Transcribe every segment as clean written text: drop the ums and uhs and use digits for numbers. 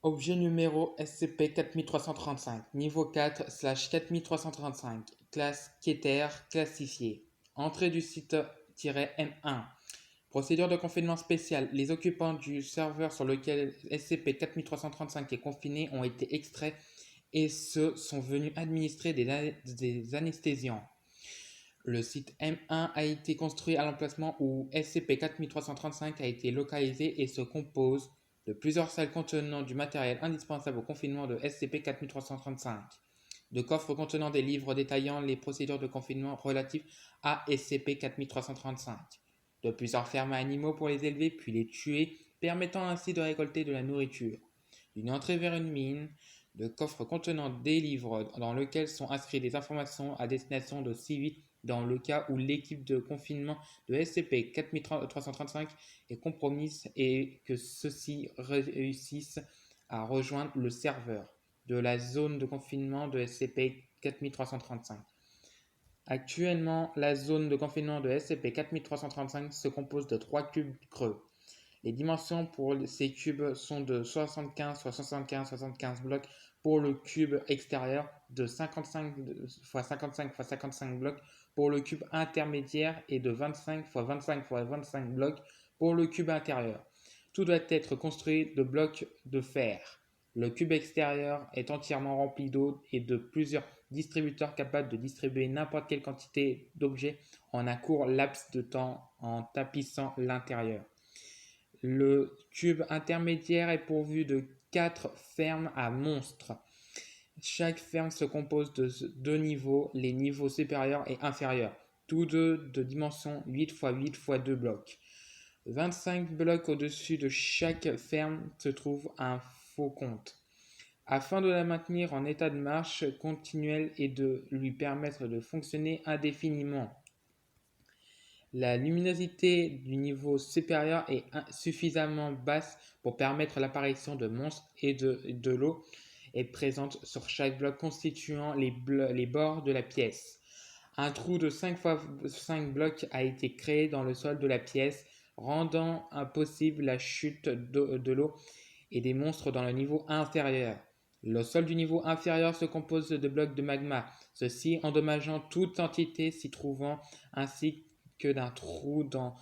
Objet numéro SCP-4335, niveau 4/4335, classe Keter classifié. Entrée du site-M1. Procédure de confinement spéciale. Les occupants du serveur sur lequel SCP-4335 est confiné ont été extraits et se sont venus administrer des anesthésiants. Le site M1 a été construit à l'emplacement où SCP-4335 a été localisé et se compose de plusieurs salles contenant du matériel indispensable au confinement de SCP-4335, de coffres contenant des livres détaillant les procédures de confinement relatives à SCP-4335, de plusieurs fermes à animaux pour les élever puis les tuer, permettant ainsi de récolter de la nourriture, d'une entrée vers une mine, de coffres contenant des livres dans lesquels sont inscrites des informations à destination de civils dans le cas où l'équipe de confinement de SCP-4335 est compromise et que ceux-ci réussissent à rejoindre le serveur de la zone de confinement de SCP-4335. Actuellement, la zone de confinement de SCP-4335 se compose de 3 cubes creux. Les dimensions pour ces cubes sont de 75 x 75 x 75 blocs pour le cube extérieur, de 55 x 55 x 55 blocs pour le cube intermédiaire et de 25 x 25 x 25 blocs pour le cube intérieur. Tout doit être construit de blocs de fer. Le cube extérieur est entièrement rempli d'eau et de plusieurs distributeurs capables de distribuer n'importe quelle quantité d'objets en un court laps de temps en tapissant l'intérieur. Le cube intermédiaire est pourvu de 4 fermes à monstres. Chaque ferme se compose de 2 niveaux, les niveaux supérieurs et inférieurs, tous deux de dimension 8 x 8 x 2 blocs. 25 blocs au-dessus de chaque ferme se trouve un faux compte. Afin de la maintenir en état de marche continuelle et de lui permettre de fonctionner indéfiniment. La luminosité du niveau supérieur est suffisamment basse pour permettre l'apparition de monstres et de l'eau est présente sur chaque bloc constituant les bords de la pièce. Un trou de 5 x 5 blocs a été créé dans le sol de la pièce, rendant impossible la chute de l'eau et des monstres dans le niveau inférieur. Le sol du niveau inférieur se compose de blocs de magma, ceci endommageant toute entité s'y trouvant ainsi que d'un trou d'un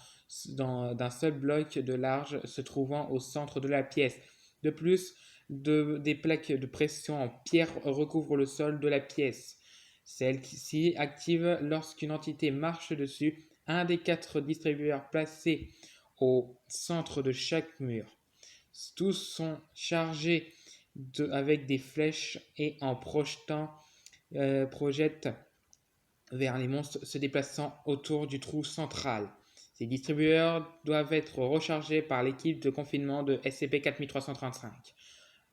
seul bloc de large se trouvant au centre de la pièce. De plus, des plaques de pression en pierre recouvrent le sol de la pièce. Celle-ci active lorsqu'une entité marche dessus, un des 4 distributeurs placés au centre de chaque mur. Tous sont chargés avec des flèches et en projettent vers les monstres se déplaçant autour du trou central. Ces distributeurs doivent être rechargés par l'équipe de confinement de SCP-4335.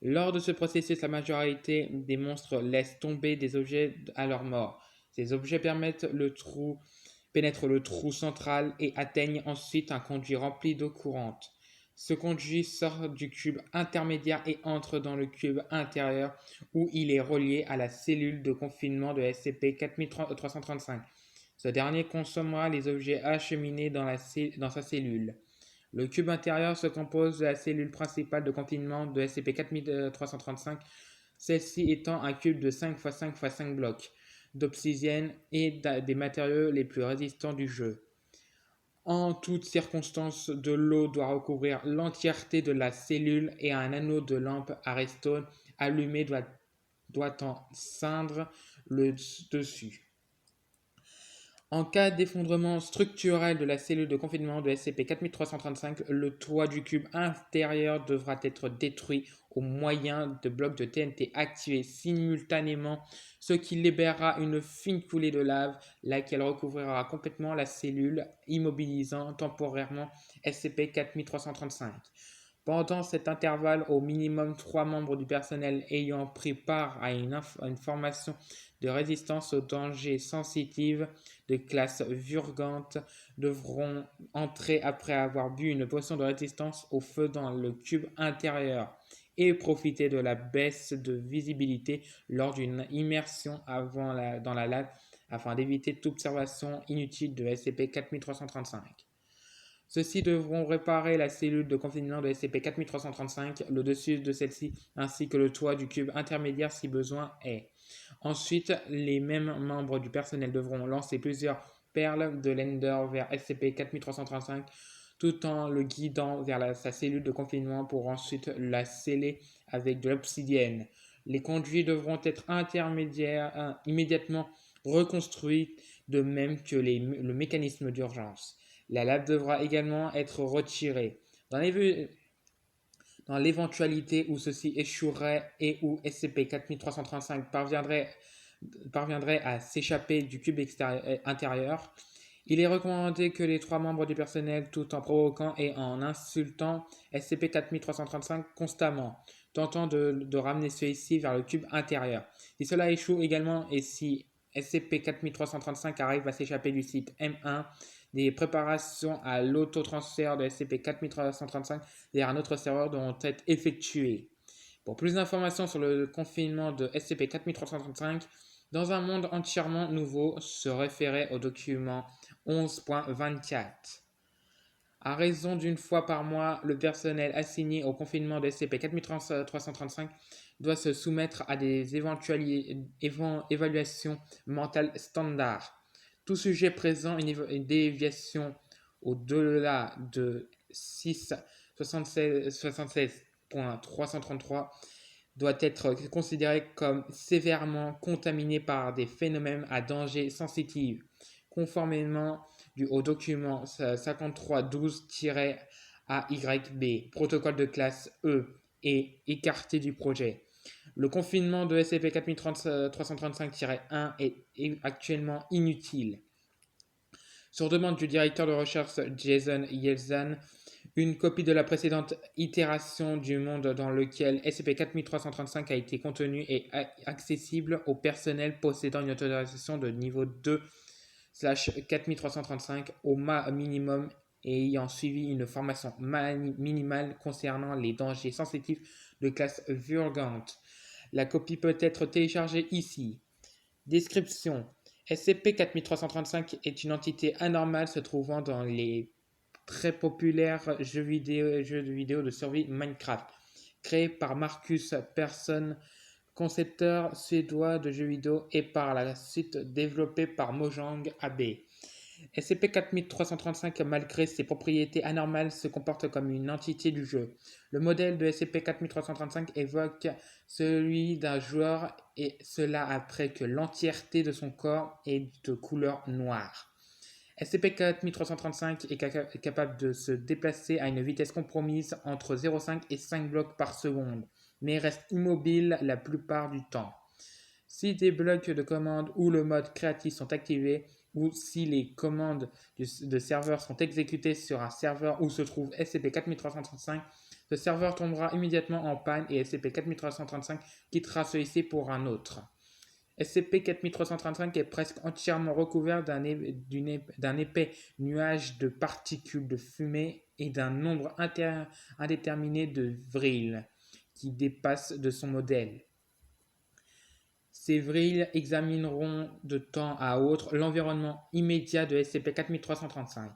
Lors de ce processus, la majorité des monstres laissent tomber des objets à leur mort. Ces objets pénètrent le trou central et atteignent ensuite un conduit rempli d'eau courante. Ce conduit sort du cube intermédiaire et entre dans le cube intérieur où il est relié à la cellule de confinement de SCP-4335. Ce dernier consommera les objets acheminés dans sa cellule. Le cube intérieur se compose de la cellule principale de confinement de SCP-4335, celle-ci étant un cube de 5 x 5 x 5 blocs d'obsidienne et des matériaux les plus résistants du jeu. En toutes circonstances, de l'eau doit recouvrir l'entièreté de la cellule et un anneau de lampe à redstone allumé doit en ceindre le dessus. En cas d'effondrement structurel de la cellule de confinement de SCP-4335, le toit du cube intérieur devra être détruit au moyen de blocs de TNT activés simultanément, ce qui libérera une fine coulée de lave, laquelle recouvrira complètement la cellule, immobilisant temporairement SCP-4335. Pendant cet intervalle, au minimum 3 membres du personnel ayant pris part à une formation de résistance aux dangers sensitifs de classe Vurgante devront entrer après avoir bu une potion de résistance au feu dans le cube intérieur et profiter de la baisse de visibilité lors d'une immersion dans la lave afin d'éviter toute observation inutile de SCP-4335. Ceux-ci devront réparer la cellule de confinement de SCP-4335, le dessus de celle-ci, ainsi que le toit du cube intermédiaire si besoin est. Ensuite, les mêmes membres du personnel devront lancer plusieurs perles de l'Ender vers SCP-4335 tout en le guidant vers sa cellule de confinement pour ensuite la sceller avec de l'obsidienne. Les conduits devront être immédiatement reconstruits, de même que le mécanisme d'urgence. La lave devra également être retirée. Dans l'éventualité où ceci échouerait et où SCP-4335 parviendrait à s'échapper du cube intérieur, il est recommandé que les 3 membres du personnel, tout en provoquant et en insultant SCP-4335 constamment, tentant de ramener celui-ci vers le cube intérieur. Si cela échoue également et si SCP-4335 arrive à s'échapper du site M1, des préparations à l'autotransfert de SCP-4335 vers un autre serveur devront être effectuées. Pour plus d'informations sur le confinement de SCP-4335, dans un monde entièrement nouveau, se référer au document 11.24. À raison d'une fois par mois, le personnel assigné au confinement de SCP-4335 doit se soumettre à des évaluations mentales standards. Tout sujet présent une déviation au-delà de 6.76.333 doit être considéré comme sévèrement contaminé par des phénomènes à danger sensitif, conformément au document 5312-AYB, protocole de classe E, et écarté du projet. Le confinement de SCP-4335-1 est actuellement inutile. Sur demande du directeur de recherche Jason Yelzan, une copie de la précédente itération du monde dans lequel SCP-4335 a été contenu est accessible au personnel possédant une autorisation de niveau 2/4335 au minimum et ayant suivi une formation minimale concernant les dangers sensitifs de classe Virgante. La copie peut être téléchargée ici. Description. SCP-4335 est une entité anormale se trouvant dans les très populaires jeux vidéo de survie Minecraft, créé par Marcus Persson, concepteur suédois de jeux vidéo, et par la suite développé par Mojang AB. SCP-4335, malgré ses propriétés anormales, se comporte comme une entité du jeu. Le modèle de SCP-4335 évoque celui d'un joueur, et cela après que l'entièreté de son corps est de couleur noire. SCP-4335 est capable de se déplacer à une vitesse compromise entre 0,5 et 5 blocs par seconde, mais reste immobile la plupart du temps. Si des blocs de commande ou le mode créatif sont activés, ou si les commandes de serveur sont exécutées sur un serveur où se trouve SCP-4335, ce serveur tombera immédiatement en panne et SCP-4335 quittera celui-ci pour un autre. SCP-4335 est presque entièrement recouvert d'un épais nuage de particules de fumée et d'un nombre indéterminé de vrilles qui dépassent de son modèle. Ces vrilles examineront de temps à autre l'environnement immédiat de SCP-4335.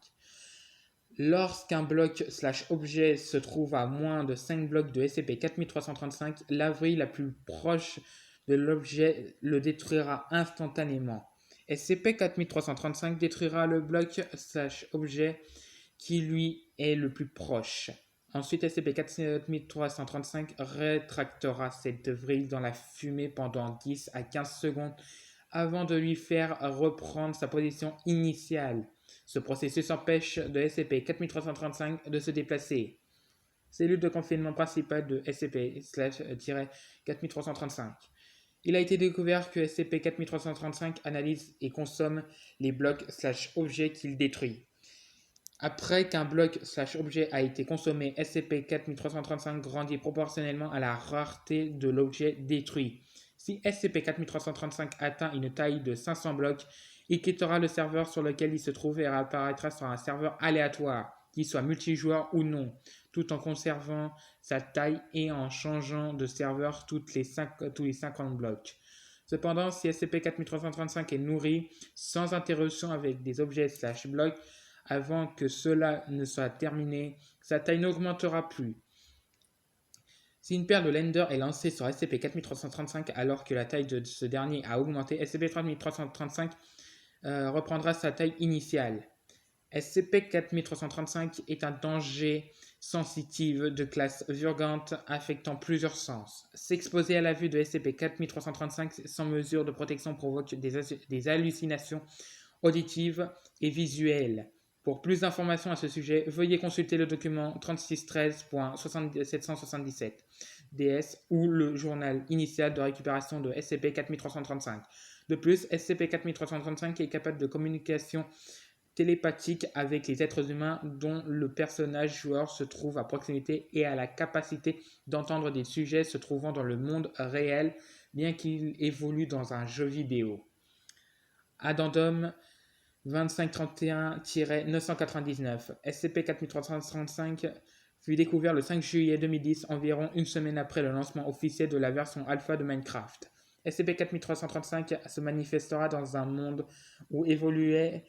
Lorsqu'un bloc/objet se trouve à moins de 5 blocs de SCP-4335, la vrille la plus proche de l'objet le détruira instantanément. SCP-4335 détruira le bloc/objet qui lui est le plus proche. Ensuite, SCP-4335 rétractera cette vrille dans la fumée pendant 10 à 15 secondes avant de lui faire reprendre sa position initiale. Ce processus empêche de SCP-4335 de se déplacer. Cellule de confinement principale de SCP-4335. Il a été découvert que SCP-4335 analyse et consomme les blocs/objets qu'il détruit. Après qu'un bloc/objet a été consommé, SCP-4335 grandit proportionnellement à la rareté de l'objet détruit. Si SCP-4335 atteint une taille de 500 blocs, il quittera le serveur sur lequel il se trouve et réapparaîtra sur un serveur aléatoire, qu'il soit multijoueur ou non, tout en conservant sa taille et en changeant de serveur tous les 50 blocs. Cependant, si SCP-4335 est nourri sans interruption avec des objets/blocs, Avant que cela ne soit terminé, sa taille n'augmentera plus. Si une paire de Lender est lancée sur SCP-4335 alors que la taille de ce dernier a augmenté, SCP-4335 reprendra sa taille initiale. SCP-4335 est un danger sensitif de classe virgante affectant plusieurs sens. S'exposer à la vue de SCP-4335 sans mesure de protection provoque des hallucinations auditives et visuelles. Pour plus d'informations à ce sujet, veuillez consulter le document 3613.777 DS ou le journal initial de récupération de SCP-4335. De plus, SCP-4335 est capable de communication télépathique avec les êtres humains dont le personnage joueur se trouve à proximité et a la capacité d'entendre des sujets se trouvant dans le monde réel, bien qu'il évolue dans un jeu vidéo. Addendum 2531-999 SCP-4335 fut découvert le 5 juillet 2010, environ une semaine après le lancement officiel de la version alpha de Minecraft. SCP-4335 se manifestera dans un monde où évoluait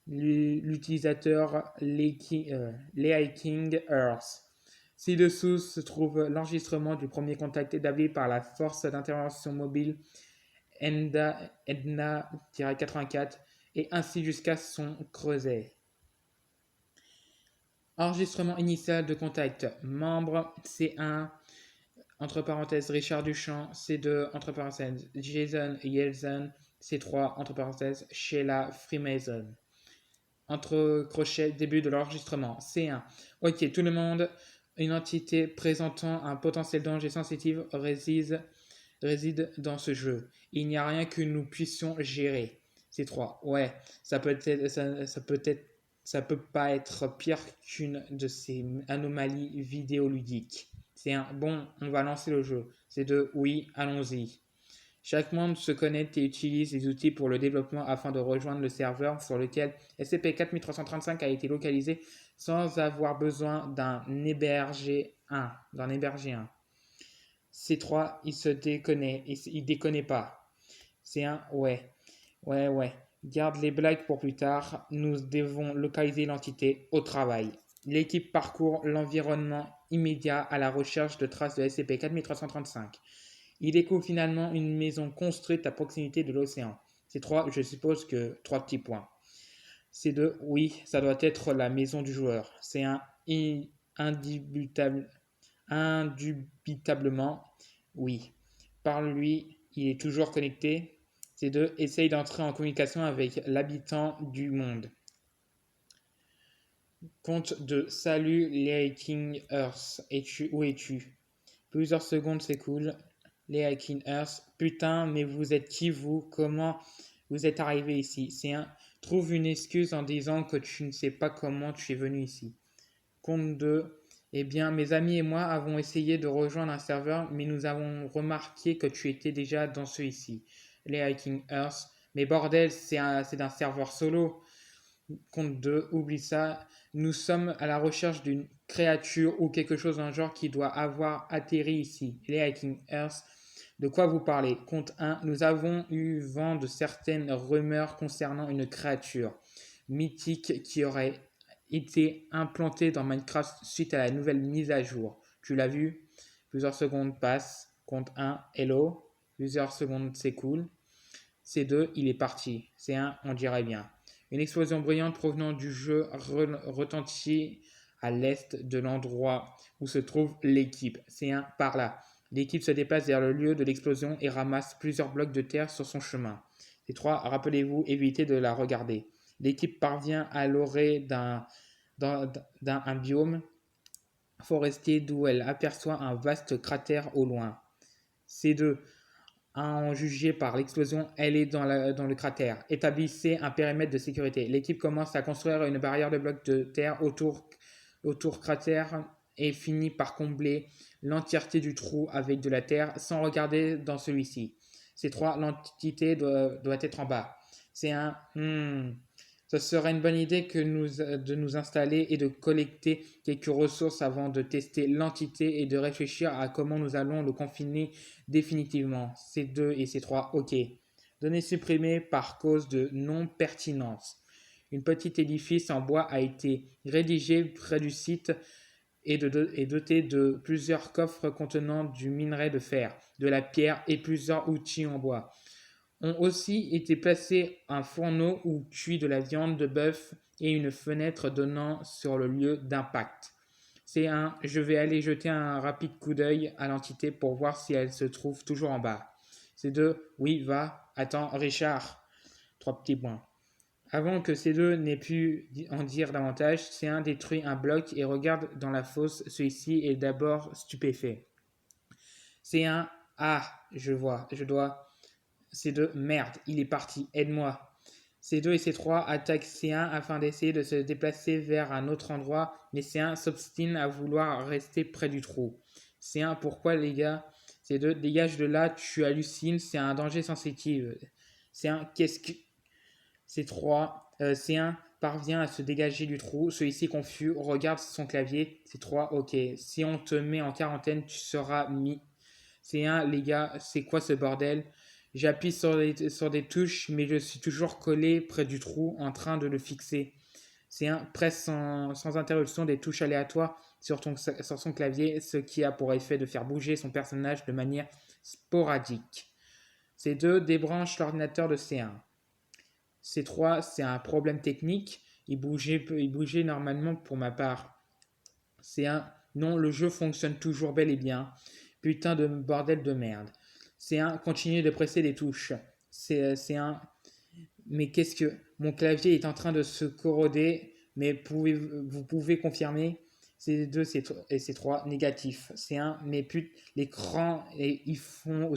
l'utilisateur Leaking Earth. Ci-dessous se trouve l'enregistrement du premier contact établi par la force d'intervention mobile Edna-84 et ainsi jusqu'à son creuset. Enregistrement initial de contact. Membre C1, entre parenthèses Richard Duchamp, C2, entre parenthèses Jason Yelzen, C3, entre parenthèses Sheila Freemason. Entre crochets, début de l'enregistrement. C1. Ok, tout le monde, une entité présentant un potentiel danger sensitif réside dans ce jeu. Il n'y a rien que nous puissions gérer. C3. Ouais, ça peut pas être pire qu'une de ces anomalies vidéoludiques. C1. Bon, on va lancer le jeu. C2. Oui, allons-y. Chaque membre se connecte et utilise les outils pour le développement afin de rejoindre le serveur sur lequel SCP-4335 a été localisé sans avoir besoin d'un héberger un. C3, il déconne pas. C1, ouais. Garde les blagues pour plus tard, nous devons localiser l'entité au travail. L'équipe parcourt l'environnement immédiat à la recherche de traces de SCP-4335. Il découvre finalement une maison construite à proximité de l'océan. C3, je suppose que 3 petits points. C2, oui, ça doit être la maison du joueur. C1, indubitablement, oui. Parle-lui, il est toujours connecté. C2, essaye d'entrer en communication avec l'habitant du monde. Compte de salut Leaking Earth. Où es-tu? Plusieurs secondes s'écoulent. Leaking Earth. Putain, mais vous êtes qui vous? Comment vous êtes arrivé ici? C1. Trouve une excuse en disant que tu ne sais pas comment tu es venu ici. Compte 2. Eh bien, mes amis et moi avons essayé de rejoindre un serveur, mais nous avons remarqué que tu étais déjà dans celui-ci. Leaking Earth. Mais bordel, c'est d'un serveur solo. Compte 2. Oublie ça. Nous sommes à la recherche d'une créature ou quelque chose d'un genre qui doit avoir atterri ici. Leaking Earth. De quoi vous parlez? Compte 1. Nous avons eu vent de certaines rumeurs concernant une créature mythique qui aurait été implantée dans Minecraft suite à la nouvelle mise à jour. Tu l'as vu? Plusieurs secondes passent. Compte 1. Hello. Plusieurs secondes s'écoulent. C2. Il est parti. C1. On dirait bien. Une explosion bruyante provenant du jeu retentit à l'est de l'endroit où se trouve l'équipe. C1. Par là. L'équipe se déplace vers le lieu de l'explosion et ramasse plusieurs blocs de terre sur son chemin. C3. Rappelez-vous, évitez de la regarder. L'équipe parvient à l'orée d'un biome forestier d'où elle aperçoit un vaste cratère au loin. C2. À en juger par l'explosion, elle est dans le cratère. Établissez un périmètre de sécurité. L'équipe commence à construire une barrière de blocs de terre autour cratère et finit par combler l'entièreté du trou avec de la terre sans regarder dans celui-ci. C3, l'entité doit être en bas. C1, ce serait une bonne idée de nous installer et de collecter quelques ressources avant de tester l'entité et de réfléchir à comment nous allons le confiner définitivement. C2 et C3, ok. Données supprimées par cause de non-pertinence. Une petite édifice en bois a été rédigé près du site et doté de plusieurs coffres contenant du minerai de fer, de la pierre et plusieurs outils en bois. Ont aussi été placés un fourneau où cuit de la viande de bœuf et une fenêtre donnant sur le lieu d'impact. Je vais aller jeter un rapide coup d'œil à l'entité pour voir si elle se trouve toujours en bas. C2, oui, va. Attends, Richard. Trois petits points. Avant que C2 n'ait pu en dire davantage, C1 détruit un bloc et regarde dans la fosse. Celui-ci est d'abord stupéfait. C1, ah, je vois, je dois. C2, merde, il est parti, aide-moi. C2 et C3 attaquent C1 afin d'essayer de se déplacer vers un autre endroit, mais C1 s'obstine à vouloir rester près du trou. C1, pourquoi les gars? C2, dégage de là, tu hallucines, c'est un danger sensitif. C1, qu'est-ce que... C1 parvient à se dégager du trou, celui-ci confus regarde son clavier. C3, ok, si on te met en quarantaine, tu seras mis. C1, les gars, c'est quoi ce bordel? J'appuie sur des touches, mais je suis toujours collé près du trou en train de le fixer. C1 presse sans interruption des touches aléatoires sur son clavier, ce qui a pour effet de faire bouger son personnage de manière sporadique. C2 débranche l'ordinateur de C1. C3, c'est un problème technique. Il bougeait normalement pour ma part. C1, non, le jeu fonctionne toujours bel et bien. Putain de bordel de merde. C1, continue de presser les touches. C1, mais qu'est-ce que... Mon clavier est en train de se corroder, mais vous pouvez confirmer? C2 et C3, négatif. C1, mais putain, l'écran, et ils font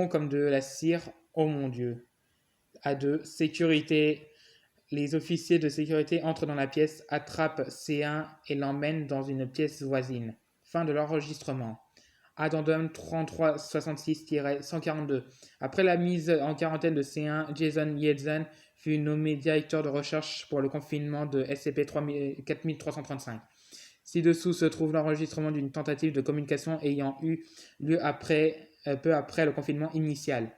comme de la cire. Oh mon Dieu. A2, sécurité. Les officiers de sécurité entrent dans la pièce, attrapent C1 et l'emmènent dans une pièce voisine. Fin de l'enregistrement. Addendum 3366-142. Après la mise en quarantaine de C1, Jason Yeltsin fut nommé directeur de recherche pour le confinement de SCP-4335. Ci-dessous se trouve l'enregistrement d'une tentative de communication ayant eu lieu peu après le confinement initial.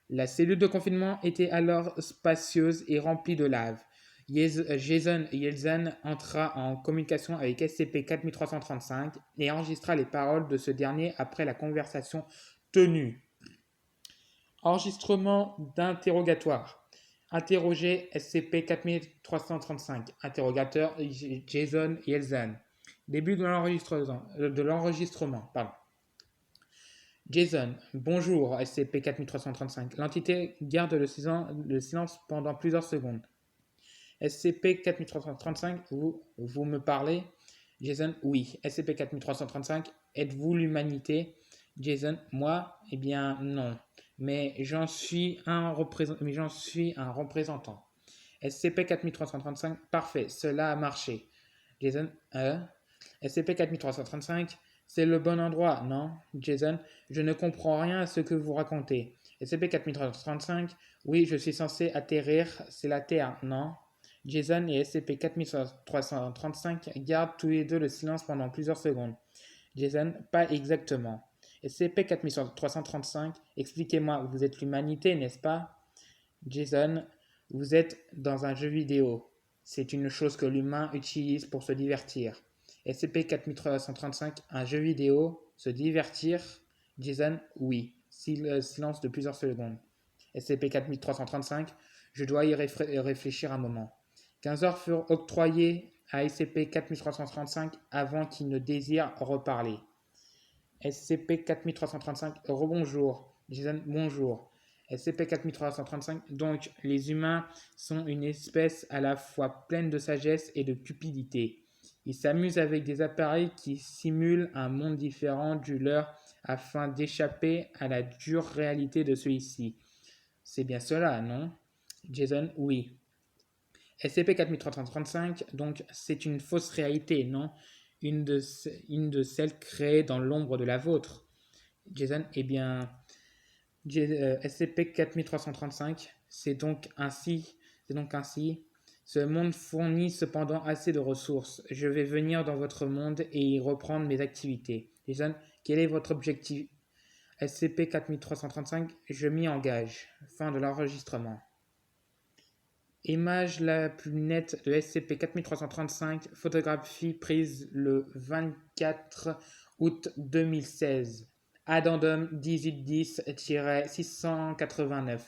La cellule de confinement était alors spacieuse et remplie de lave. Jason Yeltsin entra en communication avec SCP-4335 et enregistra les paroles de ce dernier après la conversation tenue. Enregistrement d'interrogatoire. Interrogé SCP-4335. Interrogateur Jason Yeltsin. Début de l'enregistrement. Jason, bonjour SCP-4335. L'entité garde le silence pendant plusieurs secondes. SCP-4335, vous me parlez? Jason, oui. SCP-4335, êtes-vous l'humanité? Jason, moi? Eh bien, non. Mais j'en suis un représentant. SCP-4335, parfait, cela a marché. Jason, SCP-4335, c'est le bon endroit, non? Jason, je ne comprends rien à ce que vous racontez. SCP-4335, oui, je suis censé atterrir, c'est la Terre, non? Jason et SCP-4335 gardent tous les deux le silence pendant plusieurs secondes. Jason, pas exactement. SCP-4335, expliquez-moi, vous êtes l'humanité, n'est-ce pas? Jason, vous êtes dans un jeu vidéo. C'est une chose que l'humain utilise pour se divertir. SCP-4335, un jeu vidéo, se divertir? Jason, oui. Silence de plusieurs secondes. SCP-4335, je dois y réfléchir un moment. 15 heures furent octroyées à SCP-4335 avant qu'il ne désire reparler. SCP-4335, rebonjour. Jason, bonjour. SCP-4335, donc les humains sont une espèce à la fois pleine de sagesse et de cupidité. Ils s'amusent avec des appareils qui simulent un monde différent du leur afin d'échapper à la dure réalité de celui-ci. C'est bien cela, non? Jason, oui. SCP-4335, donc c'est une fausse réalité, non? Une de celles créées dans l'ombre de la vôtre. Jason, eh bien, SCP-4335, c'est donc ainsi. Ce monde fournit cependant assez de ressources. Je vais venir dans votre monde et y reprendre mes activités. Jason, quel est votre objectif? SCP-4335, je m'y engage. Fin de l'enregistrement. Image la plus nette de SCP-4335, photographie prise le 24 août 2016. Addendum 1810-689.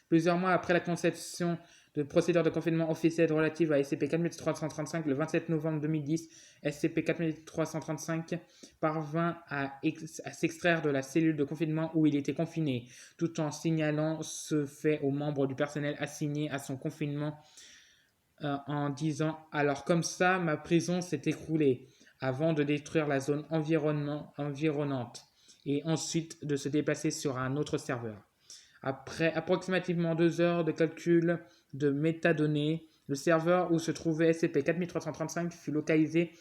Plusieurs mois après la conception de procédure de confinement officielle relative à SCP-4335, le 27 novembre 2010, SCP-4335 parvint à s'extraire de la cellule de confinement où il était confiné, tout en signalant ce fait aux membres du personnel assigné à son confinement en disant « Alors comme ça, ma prison s'est écroulée » avant de détruire la zone environnante et ensuite de se déplacer sur un autre serveur. Après approximativement 2 heures de calcul de métadonnées, le serveur où se trouvait SCP-4335 fut localisé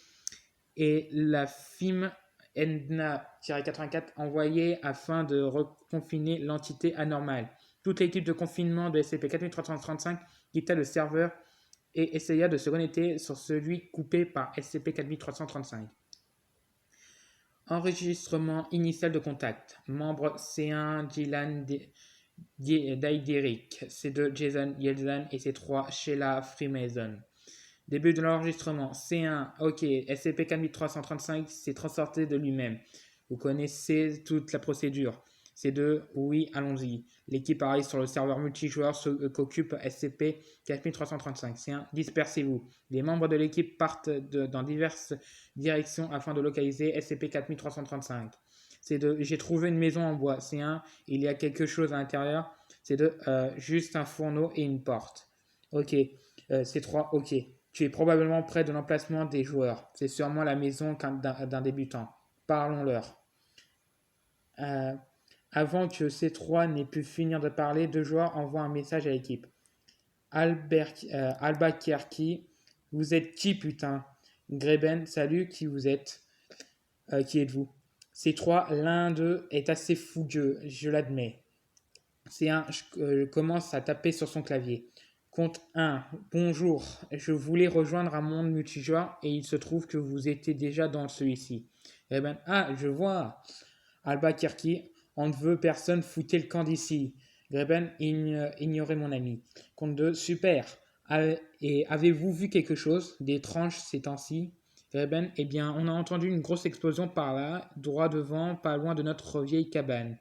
et la FIM ENDNA-84 envoyée afin de reconfiner l'entité anormale. Toute l'équipe de confinement de SCP-4335 quitta le serveur et essaya de se connecter sur celui coupé par SCP-4335. Enregistrement initial de contact. Membre C1 Dylan Daiderick, C2 Jason Yelzan et C3 Sheila Freemason. Début de l'enregistrement. C1, ok, SCP-4335 s'est transporté de lui-même. Vous connaissez toute la procédure. C2, oui, allons-y. L'équipe arrive sur le serveur multijoueur qu'occupe SCP-4335. C1, dispersez-vous. Les membres de l'équipe partent dans diverses directions afin de localiser SCP-4335. C2, j'ai trouvé une maison en bois. C1, il y a quelque chose à l'intérieur. C2, juste un fourneau et une porte. Ok. C3, ok. Tu es probablement près de l'emplacement des joueurs. C'est sûrement la maison d'un débutant. Parlons-leur. Avant que C3 n'ait pu finir de parler, 2 joueurs envoient un message à l'équipe. Albuquerque, vous êtes qui, putain? Greben, salut, qui vous êtes? Qui êtes-vous? C3, l'un d'eux est assez fougueux, je l'admets. C1, je commence à taper sur son clavier. Compte 1. Bonjour, je voulais rejoindre un monde multijoueur et il se trouve que vous étiez déjà dans celui-ci. Greben, ah, je vois. Albuquerque, on ne veut personne, foutez le camp d'ici. Greben, ignorez mon ami. Compte 2, super. Et avez-vous vu quelque chose d'étrange ces temps-ci? Greben, eh bien, on a entendu une grosse explosion par là, droit devant, pas loin de notre vieille cabane.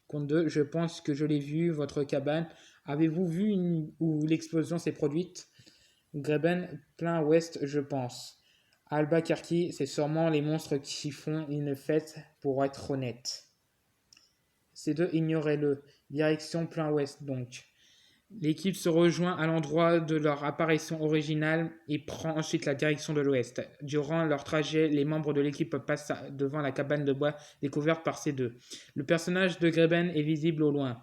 Compte 2, je pense que je l'ai vu, votre cabane. Avez-vous vu où l'explosion s'est produite? Greben, plein ouest, je pense. Albuquerque, c'est sûrement les monstres qui font une fête, pour être honnête. Ces deux, ignorez-le. Direction plein ouest, donc. L'équipe se rejoint à l'endroit de leur apparition originale et prend ensuite la direction de l'ouest. Durant leur trajet, les membres de l'équipe passent devant la cabane de bois découverte par ces deux. Le personnage de Greben est visible au loin.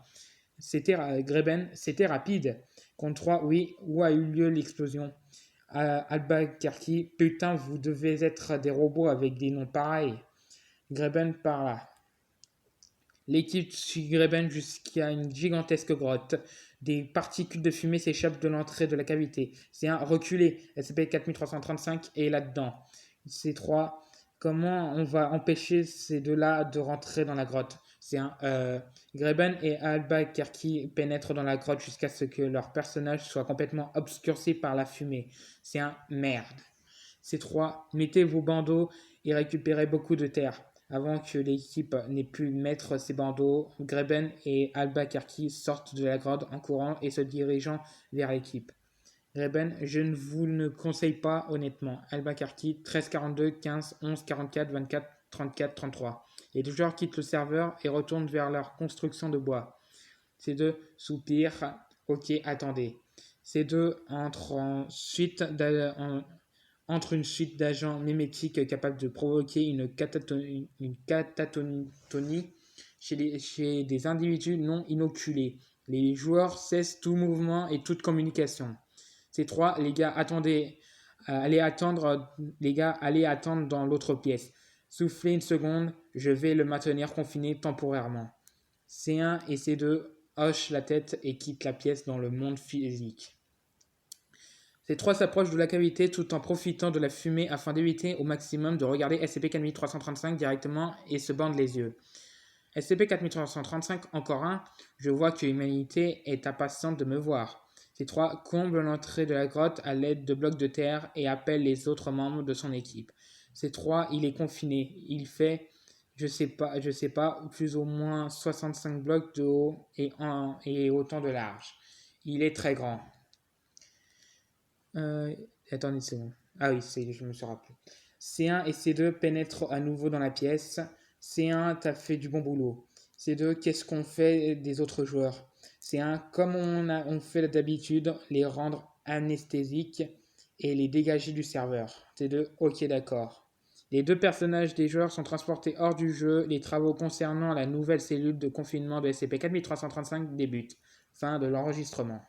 Greben, c'était rapide. Compte 3, oui, où a eu lieu l'explosion? Albuquerque, putain, vous devez être des robots avec des noms pareils. Greben par là. L'équipe suit Greben jusqu'à une gigantesque grotte. Des particules de fumée s'échappent de l'entrée de la cavité. C'est un reculé. SCP-4335 est là-dedans. C3, comment on va empêcher ces deux-là de rentrer dans la grotte? C'est un Greben et Albuquerque pénètrent dans la grotte jusqu'à ce que leur personnage soit complètement obscurci par la fumée. C'est un merde. C3, mettez vos bandeaux et récupérez beaucoup de terre. Avant que l'équipe n'ait pu mettre ses bandeaux, Greben et Albuquerque sortent de la grotte en courant et se dirigeant vers l'équipe. Greben, je ne vous le conseille pas honnêtement. Albuquerque, 13 42 15 11 44 24 34 33. Les deux joueurs quittent le serveur et retournent vers leur construction de bois. Ces deux soupirent. Ok, attendez. Ces deux entrent entre une suite d'agents mimétiques capables de provoquer une catatonie chez des individus non inoculés. Les joueurs cessent tout mouvement et toute communication. Ces trois, les gars, attendez. Allez attendre dans l'autre pièce. Soufflez une seconde, je vais le maintenir confiné temporairement. C1 et C2 hochent la tête et quittent la pièce dans le monde physique. Ces trois s'approchent de la cavité tout en profitant de la fumée afin d'éviter au maximum de regarder SCP-4335 directement et se bandent les yeux. SCP-4335, encore un, je vois que l'humanité est impatiente de me voir. C3 comble l'entrée de la grotte à l'aide de blocs de terre et appelle les autres membres de son équipe. C3, il est confiné. Il fait, je sais pas, plus ou moins 65 blocs de haut et autant de large. Il est très grand. Attendez une seconde. Ah oui, je me suis rappelé. C1 et C2 pénètrent à nouveau dans la pièce. C1, t'as fait du bon boulot. C2, qu'est-ce qu'on fait des autres joueurs? C1, comme on fait d'habitude, les rendre anesthésiques et les dégager du serveur. C2, ok d'accord. Les deux personnages des joueurs sont transportés hors du jeu. Les travaux concernant la nouvelle cellule de confinement de SCP-4335 débutent. Fin de l'enregistrement.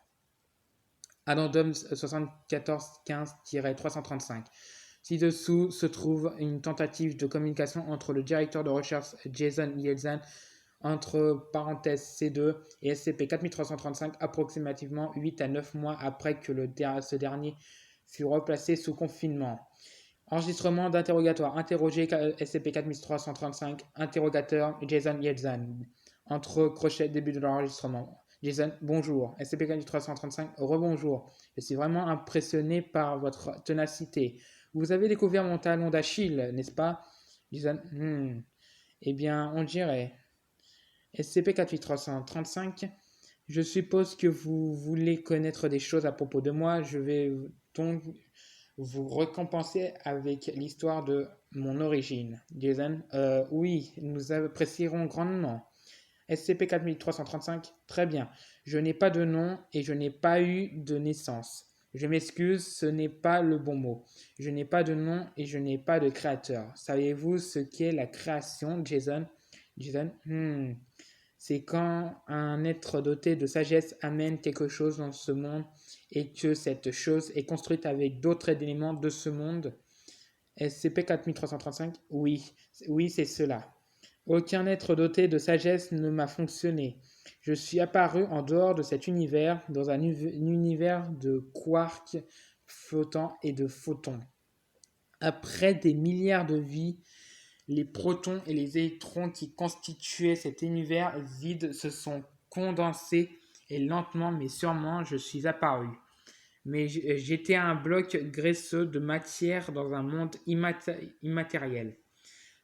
Addendum 7415-335. Ci-dessous se trouve une tentative de communication entre le directeur de recherche Jason Yelzan, entre parenthèses C2, et SCP-4335 approximativement 8 à 9 mois après que ce dernier fut replacé sous confinement. Enregistrement d'interrogatoire. Interrogé SCP-4335. Interrogateur Jason Yelzan. Entre crochets, début de l'enregistrement. Jason, bonjour. SCP-4335, rebonjour. Je suis vraiment impressionné par votre ténacité. Vous avez découvert mon talon d'Achille, n'est-ce pas? Jason, eh bien, on dirait. SCP-4335, je suppose que vous voulez connaître des choses à propos de moi. Je vais donc vous récompenser avec l'histoire de mon origine. Jason, oui, nous apprécierons grandement. SCP-4335, très bien. Je n'ai pas de nom et je n'ai pas eu de naissance. Je m'excuse, ce n'est pas le bon mot. Je n'ai pas de nom et je n'ai pas de créateur. Savez-vous ce qu'est la création, Jason? Jason, c'est quand un être doté de sagesse amène quelque chose dans ce monde et que cette chose est construite avec d'autres éléments de ce monde. SCP-4335, oui, c'est cela. Aucun être doté de sagesse ne m'a fonctionné. Je suis apparu en dehors de cet univers, dans un univers de quarks flottants et de photons. Après des milliards de vies, les protons et les électrons qui constituaient cet univers vide se sont condensés et lentement mais sûrement je suis apparu. Mais j'étais un bloc graisseux de matière dans un monde immatériel.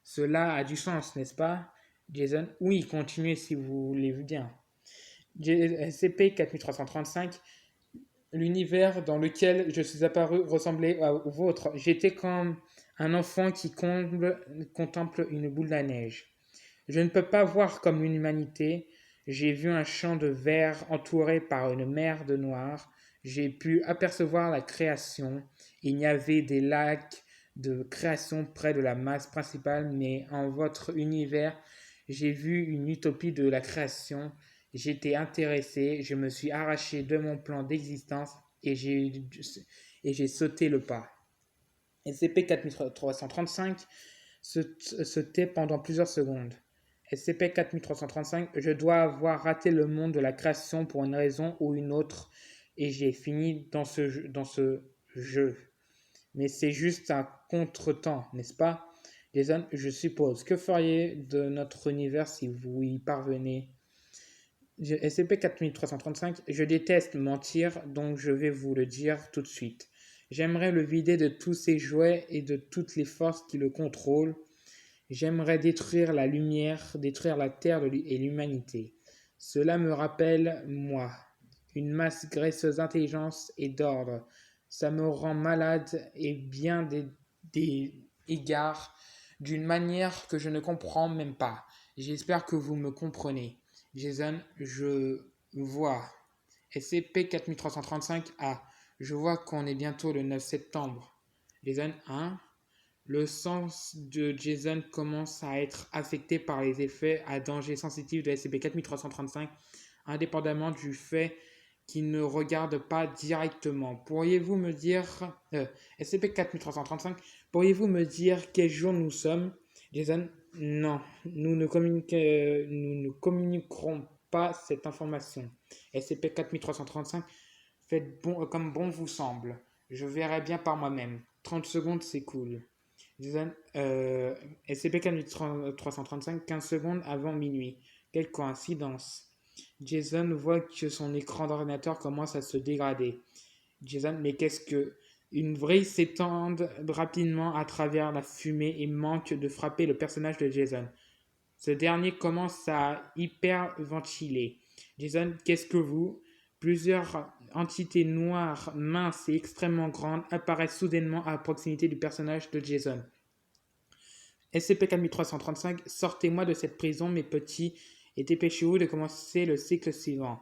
Cela a du sens, n'est-ce pas, Jason? Oui, continuez si vous voulez bien. SCP-4335, l'univers dans lequel je suis apparu ressemblait au vôtre. J'étais comme un enfant qui contemple une boule de neige. Je ne peux pas voir comme une humanité. J'ai vu un champ de verre entouré par une mer de noir. J'ai pu apercevoir la création. Il y avait des lacs de création près de la masse principale, mais en votre univers, j'ai vu une utopie de la création. J'étais intéressé, je me suis arraché de mon plan d'existence et j'ai sauté le pas. SCP-4335 se tait pendant plusieurs secondes. SCP-4335, je dois avoir raté le monde de la création pour une raison ou une autre et j'ai fini dans ce jeu. Mais c'est juste un contretemps, n'est-ce pas? Jason, je suppose. Que feriez de notre univers si vous y parvenez? SCP-4335, je déteste mentir, donc je vais vous le dire tout de suite. J'aimerais le vider de tous ses jouets et de toutes les forces qui le contrôlent. J'aimerais détruire la lumière, détruire la Terre et l'humanité. Cela me rappelle, moi, une masse graisseuse d'intelligence et d'ordre. Ça me rend malade et bien des égards, d'une manière que je ne comprends même pas. J'espère que vous me comprenez. Jason, je vois. SCP-4335-A, je vois qu'on est bientôt le 9 septembre. Jason, hein? Le sens de Jason commence à être affecté par les effets à danger sensitifs de SCP-4335, indépendamment du fait qu'il ne regarde pas directement. Pourriez-vous me dire, SCP-4335, pourriez-vous me dire quel jour nous sommes? Jason, non, nous ne communiquerons pas cette information. SCP-4335, faites comme bon vous semble. Je verrai bien par moi-même. 30 secondes, c'est cool. Jason, SCP-4335, 15 secondes avant minuit. Quelle coïncidence. Jason voit que son écran d'ordinateur commence à se dégrader. Jason, mais qu'est-ce que... Une vrille s'étend rapidement à travers la fumée et manque de frapper le personnage de Jason. Ce dernier commence à hyperventiler. Jason, qu'est-ce que vous... Plusieurs entités noires, minces et extrêmement grandes apparaissent soudainement à proximité du personnage de Jason. SCP-4335, sortez-moi de cette prison, mes petits, et dépêchez-vous de commencer le cycle suivant.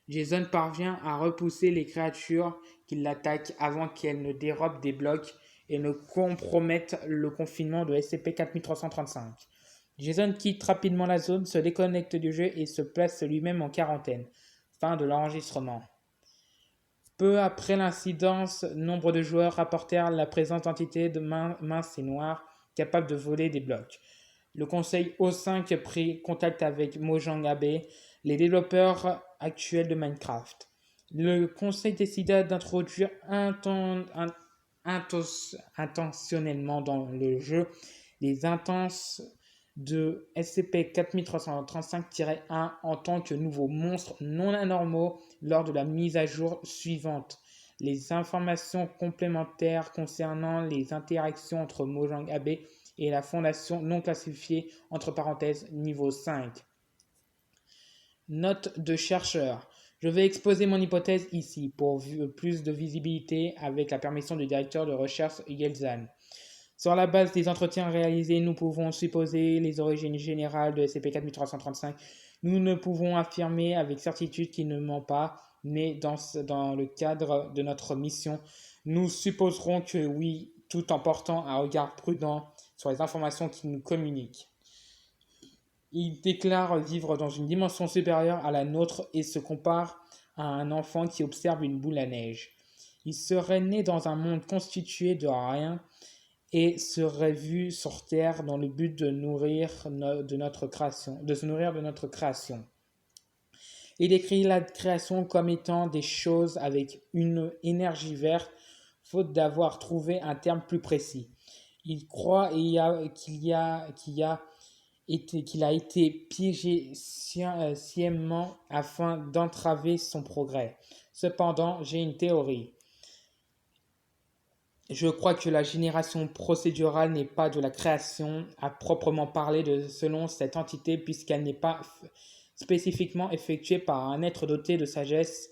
Jason parvient à repousser les créatures qui l'attaquent avant qu'elles ne dérobent des blocs et ne compromettent le confinement de SCP-4335. Jason quitte rapidement la zone, se déconnecte du jeu et se place lui-même en quarantaine. Fin de l'enregistrement. Peu après l'incident, nombre de joueurs rapportèrent la présence d'entités de minces et noires capables de voler des blocs. Le conseil O5 prit contact avec Mojang Abe, les développeurs actuels de Minecraft. Le conseil décida d'introduire intentionnellement dans le jeu les instances de SCP-4335-1 en tant que nouveaux monstres non anormaux lors de la mise à jour suivante. Les informations complémentaires concernant les interactions entre Mojang Abe et la fondation non classifiée entre parenthèses niveau 5. Note de chercheur. Je vais exposer mon hypothèse ici pour plus de visibilité avec la permission du directeur de recherche Yelzan. Sur la base des entretiens réalisés, nous pouvons supposer les origines générales de SCP-4335. Nous ne pouvons affirmer avec certitude qu'il ne ment pas, mais dans le cadre de notre mission, nous supposerons que oui, tout en portant un regard prudent sur les informations qu'il nous communique. Il déclare vivre dans une dimension supérieure à la nôtre et se compare à un enfant qui observe une boule à neige. Il serait né dans un monde constitué de rien et serait vu sur Terre dans le but de se nourrir de notre création. Il décrit la création comme étant des choses avec une énergie verte, faute d'avoir trouvé un terme plus précis. Il croit qu'il a été piégé sciemment afin d'entraver son progrès. Cependant, j'ai une théorie. Je crois que la génération procédurale n'est pas de la création à proprement parler selon cette entité puisqu'elle n'est pas spécifiquement effectuée par un être doté de sagesse.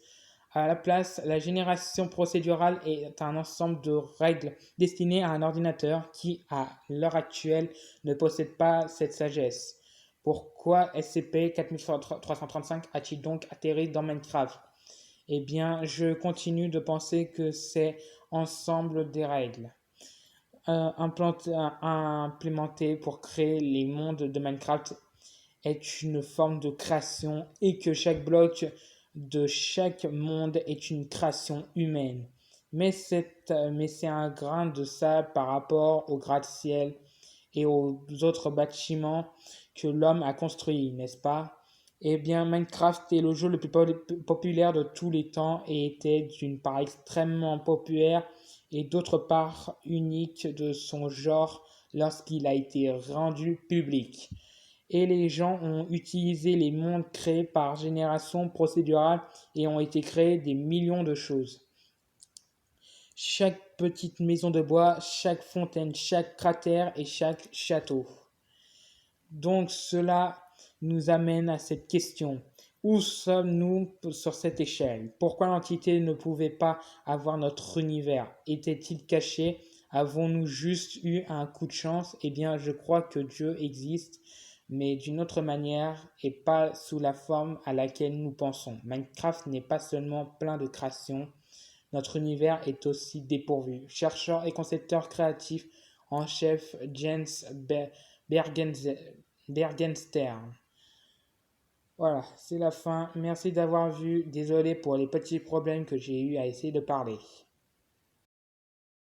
À la place, la génération procédurale est un ensemble de règles destinées à un ordinateur qui, à l'heure actuelle, ne possède pas cette sagesse. Pourquoi SCP-4335 a-t-il donc atterri dans Minecraft ? Eh bien, je continue de penser que c'est ensemble des règles implémentées pour créer les mondes de Minecraft est une forme de création et que chaque bloc de chaque monde est une création humaine. Mais c'est un grain de sable par rapport au gratte-ciel et aux autres bâtiments que l'homme a construits, n'est-ce pas ? Eh bien, Minecraft est le jeu le plus populaire de tous les temps et était d'une part extrêmement populaire et d'autre part unique de son genre lorsqu'il a été rendu public. Et les gens ont utilisé les mondes créés par génération procédurale et ont été créés des millions de choses. Chaque petite maison de bois, chaque fontaine, chaque cratère et chaque château. Donc cela nous amène à cette question. Où sommes-nous sur cette échelle ? Pourquoi l'entité ne pouvait pas avoir notre univers ? Était-il caché ? Avons-nous juste eu un coup de chance ? Eh bien, je crois que Dieu existe, mais d'une autre manière et pas sous la forme à laquelle nous pensons. Minecraft n'est pas seulement plein de créations, notre univers est aussi dépourvu. Chercheur et concepteur créatif en chef Jens Bergenstern. Voilà, c'est la fin. Merci d'avoir vu. Désolé pour les petits problèmes que j'ai eu à essayer de parler.